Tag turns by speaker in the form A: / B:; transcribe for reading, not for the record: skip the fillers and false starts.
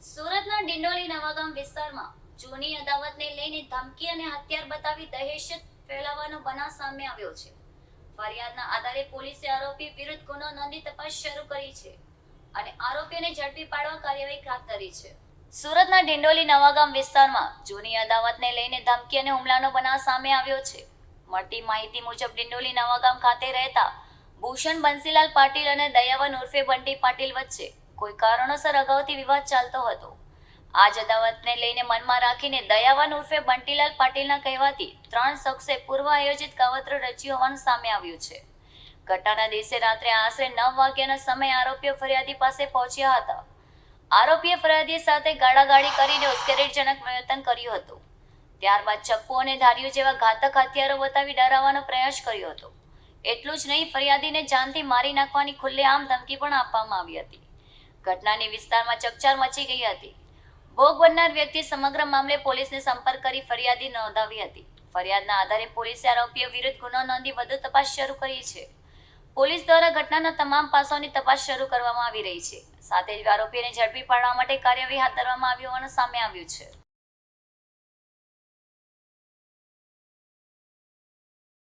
A: સુરતના ડિંડોલી નવાગામ વિસ્તારમાં જૂની અદાવતને લઈને ધમકી અને હથિયાર બતાવી દહેશત ફેલાવવાનો બનાવ સામે આવ્યો છે. ફરિયાદના આધારે પોલીસે આરોપી વિરુદ્ધ ગુનો નોંધી તપાસ શરૂ કરી છે અને આરોપીઓને ઝડપી પાડવા કાર્યવાહી હાથ ધરી છે. સુરતના ડિંડોલી નવાગામ વિસ્તારમાં જૂની અદાવતને લઈને ધમકી અને હુમલાનો બનાવ સામે આવ્યો છે. મળતી માહિતી મુજબ ડિંડોલી નવાગામ ખાતે રહેતા ભૂષણ બંસીલાલ પાટીલ અને દયાવન ઉર્ફે બંટી પાટીલ વચ્ચે કોઈ કારણોસર અગાઉથી વિવાદ ચાલતો હતો. આ જ અદાવતને લઈને મનમાં રાખીને દયાવન ઉર્ફે બંટીલાલ પાટીલના કહેવાથી 3 શખ્સે પૂર્વ આયોજિત કાવતરું રચ્યું હોવાનું સામે આવ્યું છે. ઘટનાના દિવસે રાત્રે આશરે 9 વાગ્યાના સમયે આરોપીઓ ફરિયાદી પાસે પહોંચ્યા હતા. આરોપીએ ફરિયાદી સાથે ગાળાગાળી કરીને ઉશ્કેરણીજનક વર્તન કર્યું હતું. ત્યારબાદ ચપ્પુ અને ધારીઓ જેવા ઘાતક હથિયારો બતાવી ડરાવવાનો પ્રયાસ કર્યો હતો. એટલું જ નહીં, ફરિયાદીને જાનથી મારી નાખવાની ખુલ્લેઆમ ધમકી પણ આપવામાં આવી હતી. ઘટનાની વિસ્તારમાં ચકચાર મચી ગઈ હતી. ભોગ બનનાર વ્યક્તિએ સમગ્ર મામલે પોલીસને સંપર્ક કરી ફરિયાદી નોંધાવી હતી. ફરિયાદના આધારે પોલીસે આરોપીઓ વિરુદ્ધ ગુનો નોંધી વધુ તપાસ શરૂ કરી છે. પોલીસ દ્વારા ઘટનાના તમામ પાસાઓની તપાસ શરૂ કરવામાં આવી રહી છે. સાથે જ આરોપીઓને ઝડપી પાડવા માટે કાર્યવાહી હાથ ધરવામાં આવી હોવાનું સામે આવ્યું છે.